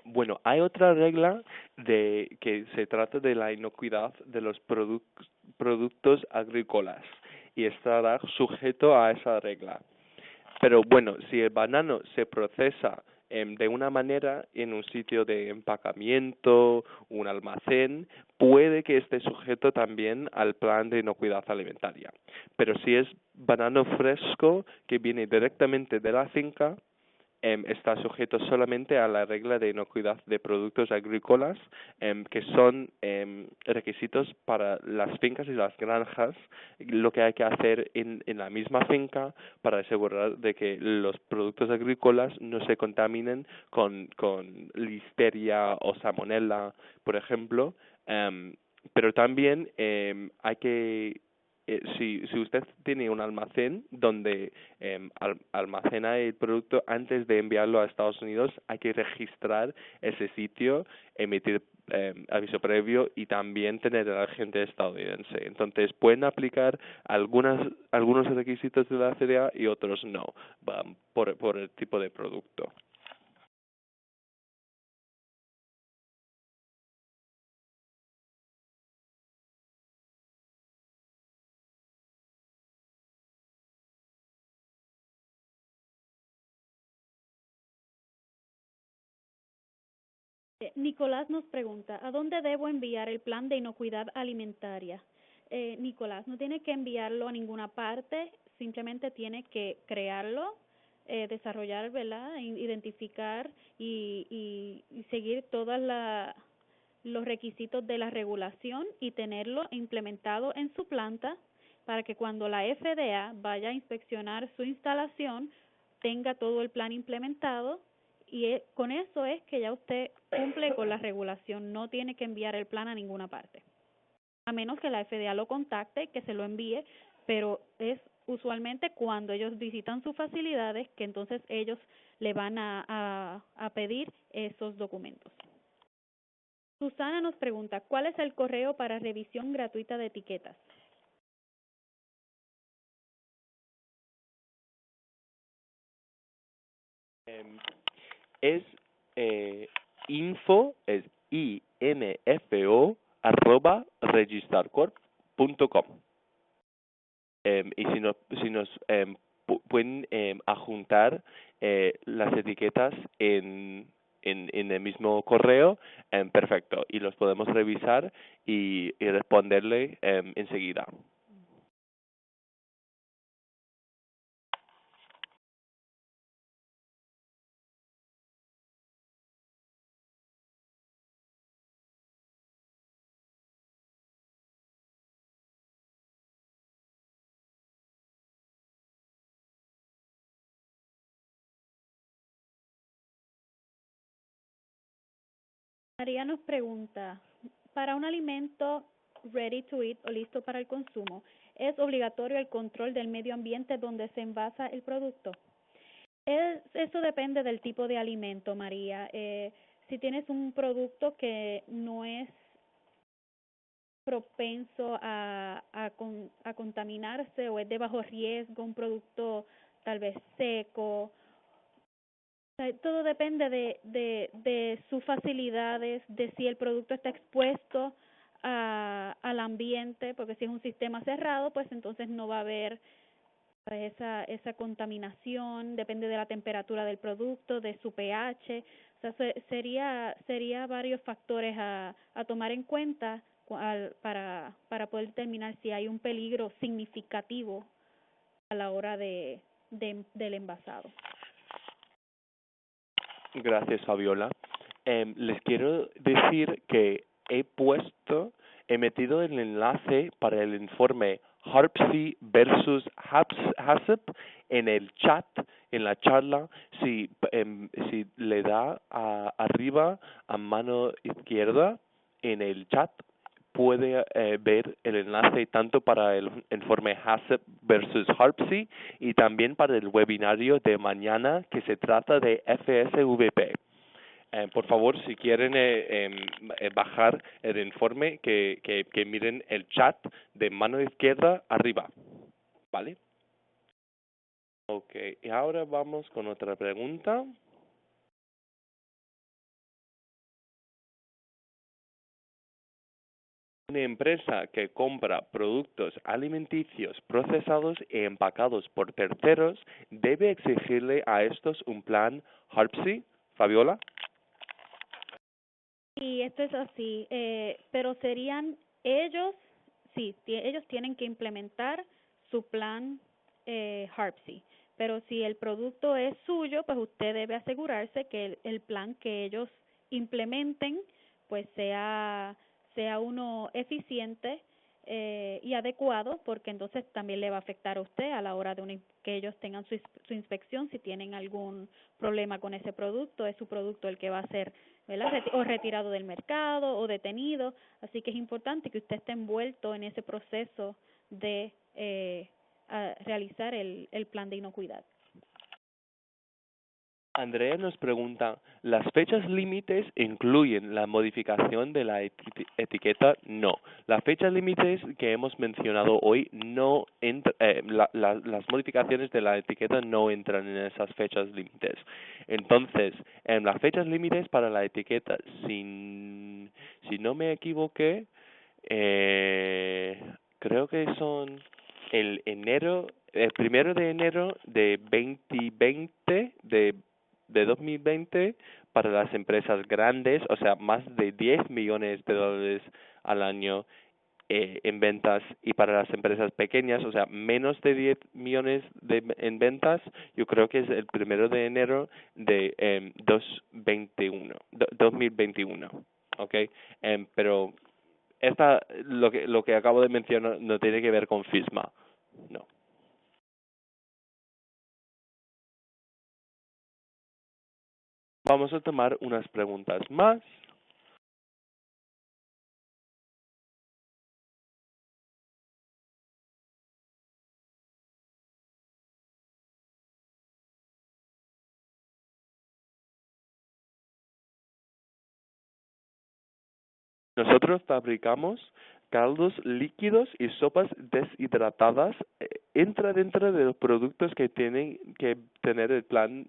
S2: Bueno, hay otra regla de que se trata de la inocuidad de los productos agrícolas y estará sujeto a esa regla. Pero bueno, si el banano se procesa de una manera en un sitio de empacamiento, un almacén, puede que esté sujeto también al plan de inocuidad alimentaria. Pero si es banano fresco que viene directamente de la finca, está sujeto solamente a la regla de inocuidad de productos agrícolas, que son requisitos para las fincas y las granjas, lo que hay que hacer en la misma finca para asegurar de que los productos agrícolas no se contaminen con listeria o salmonella, por ejemplo, pero también hay que si usted tiene un almacén donde almacena el producto antes de enviarlo a Estados Unidos, hay que registrar ese sitio, emitir aviso previo y también tener el agente estadounidense. Entonces pueden aplicar algunos requisitos de la FDA y otros no, por el tipo de producto.
S1: Nicolás nos pregunta, ¿a dónde debo enviar el plan de inocuidad alimentaria? Nicolás, no tiene que enviarlo a ninguna parte, simplemente tiene que crearlo, desarrollar, ¿verdad? Identificar y seguir todos los requisitos de la regulación y tenerlo implementado en su planta para que cuando la FDA vaya a inspeccionar su instalación tenga todo el plan implementado y con eso es que ya usted cumple con la regulación, no tiene que enviar el plan a ninguna parte, a menos que la FDA lo contacte y que se lo envíe, pero es usualmente cuando ellos visitan sus facilidades que entonces ellos le van a pedir esos documentos. Susana nos pregunta, ¿cuál es el correo para revisión gratuita de etiquetas?
S2: Es info, es info, @registrarcorp.com. Y si nos pueden adjuntar las etiquetas en el mismo correo, perfecto, y los podemos revisar y responderle enseguida.
S1: María nos pregunta, para un alimento ready to eat o listo para el consumo, ¿es obligatorio el control del medio ambiente donde se envasa el producto? Eso depende del tipo de alimento, María. Si tienes un producto que no es propenso a contaminarse o es de bajo riesgo, un producto tal vez seco, todo depende de sus facilidades, de si el producto está expuesto al ambiente, porque si es un sistema cerrado, pues entonces no va a haber pues, esa contaminación, depende de la temperatura del producto, de su pH, o sea, sería varios factores a tomar en cuenta para poder determinar si hay un peligro significativo a la hora del envasado.
S2: Gracias, Fabiola. Les quiero decir que he metido el enlace para el informe HARPSI versus HACCP en el chat, en la charla. Si le da arriba a mano izquierda en el chat, puede ver el enlace tanto para el informe HACCP versus HARPSI y también para el webinario de mañana que se trata de FSVP. Por favor, si quieren bajar el informe, que miren el chat de mano izquierda arriba, ¿vale? Ok, y ahora vamos con otra pregunta. Una empresa que compra productos alimenticios procesados y empacados por terceros debe exigirle a estos un plan HARPSI, Fabiola.
S1: Y esto es así, pero serían ellos, sí, ellos tienen que implementar su plan HARPSI, pero si el producto es suyo, pues usted debe asegurarse que el plan que ellos implementen, pues sea uno eficiente y adecuado, porque entonces también le va a afectar a usted a la hora de que ellos tengan su inspección, si tienen algún problema con ese producto, es su producto el que va a ser, ¿verdad? O retirado del mercado o detenido, así que es importante que usted esté envuelto en ese proceso de realizar el plan de inocuidad.
S2: Andrea nos pregunta, ¿las fechas límites incluyen la modificación de la etiqueta? No. Las fechas límites que hemos mencionado hoy no las modificaciones de la etiqueta no entran en esas fechas límites. Entonces, en las fechas límites para la etiqueta, si no me equivoqué, creo que son el 1 de enero de 2020, de 2020 para las empresas grandes, o sea, más de 10 millones de dólares al año en ventas, y para las empresas pequeñas, o sea, menos de 10 millones en ventas, yo creo que es el 1 de enero de 2021, ¿ok? Pero lo que acabo de mencionar no tiene que ver con FISMA, no. Vamos a tomar unas preguntas más. Nosotros fabricamos caldos líquidos y sopas deshidratadas. Entra dentro de los productos que tienen que tener el plan,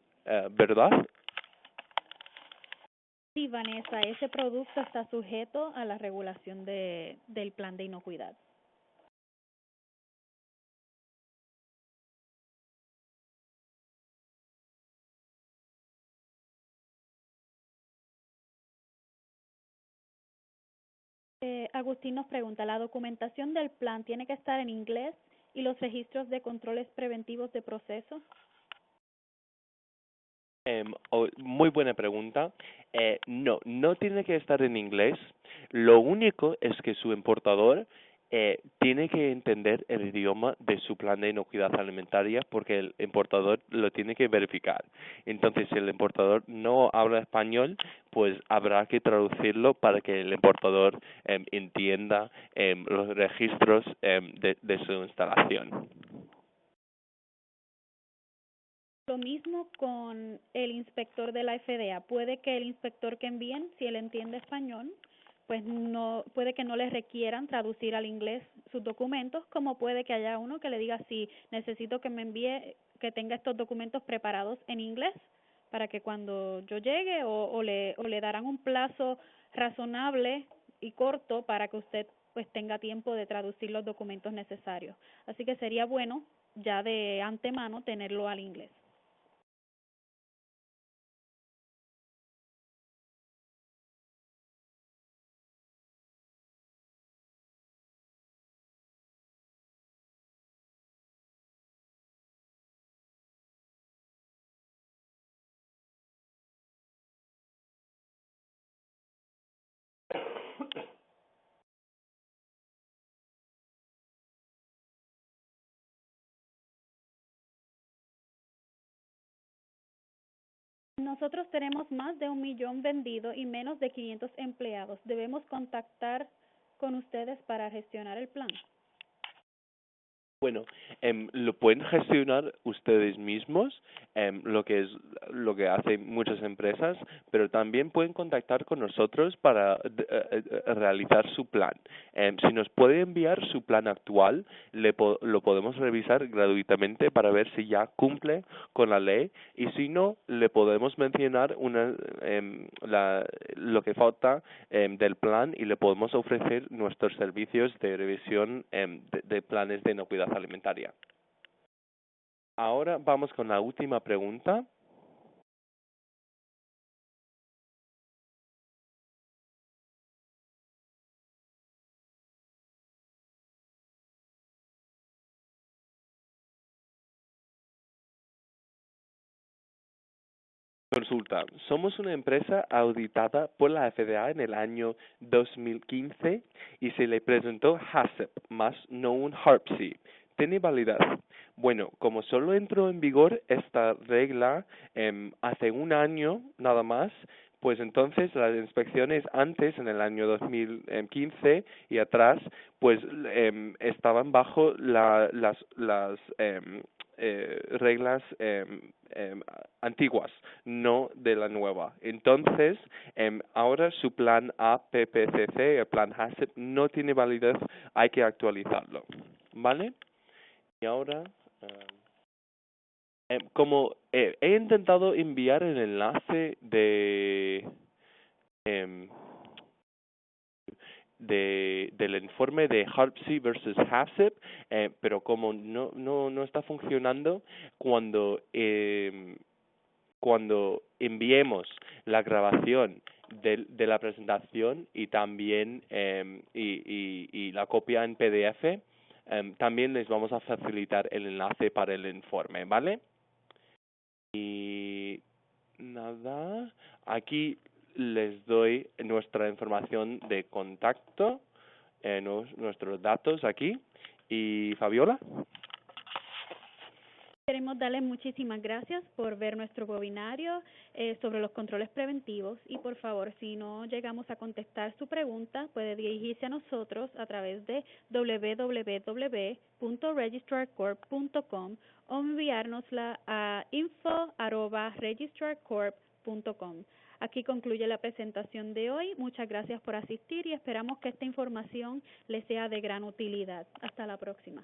S2: ¿verdad?
S1: Sí, Vanessa, ese producto está sujeto a la regulación del plan de inocuidad. Agustín nos pregunta, ¿la documentación del plan tiene que estar en inglés y los registros de controles preventivos de proceso?
S2: Muy buena pregunta. No tiene que estar en inglés. Lo único es que su importador tiene que entender el idioma de su plan de inocuidad alimentaria, porque el importador lo tiene que verificar. Entonces, si el importador no habla español, pues habrá que traducirlo para que el importador entienda los registros de su instalación.
S1: Lo mismo con el inspector de la FDA. Puede que el inspector que envíen, si él entiende español, pues no puede que no le requieran traducir al inglés sus documentos, como puede que haya uno que le diga si necesito que me envíe, que tenga estos documentos preparados en inglés para que cuando yo llegue o le darán un plazo razonable y corto para que usted pues tenga tiempo de traducir los documentos necesarios. Así que sería bueno ya de antemano tenerlo al inglés. Nosotros tenemos más de 1 millón vendido y menos de 500 empleados. Debemos contactar con ustedes para gestionar el plan.
S2: Bueno, lo pueden gestionar ustedes mismos, lo que hacen muchas empresas, pero también pueden contactar con nosotros para realizar su plan. Si nos puede enviar su plan actual, lo podemos revisar gratuitamente para ver si ya cumple con la ley, y si no, le podemos mencionar lo que falta del plan, y le podemos ofrecer nuestros servicios de revisión de planes de inocuidad alimentaria. Ahora vamos con la última pregunta. Consulta. Somos una empresa auditada por la FDA en el año 2015 y se le presentó HACCP, más no un HARPC. ¿Tiene validez? Bueno, como solo entró en vigor esta regla hace un año nada más, pues entonces las inspecciones antes, en el año 2015 y atrás, pues estaban bajo reglas antiguas, no de la nueva. Entonces, ahora su plan APPCC, el plan HACCP, no tiene validez, hay que actualizarlo, ¿vale? Y ahora, como he intentado enviar el enlace em, del informe de HARPC versus HACCP, pero como no está funcionando, cuando enviemos la grabación de la presentación y también y la copia en PDF, también les vamos a facilitar el enlace para el informe, ¿vale? Y nada, aquí les doy nuestra información de contacto, nuestros datos aquí. Y Fabiola.
S1: Queremos darles muchísimas gracias por ver nuestro webinario sobre los controles preventivos y por favor, si no llegamos a contestar su pregunta, puede dirigirse a nosotros a través de www.registrarcorp.com o enviárnosla a info@registrarcorp.com. Aquí concluye la presentación de hoy. Muchas gracias por asistir y esperamos que esta información les sea de gran utilidad. Hasta la próxima.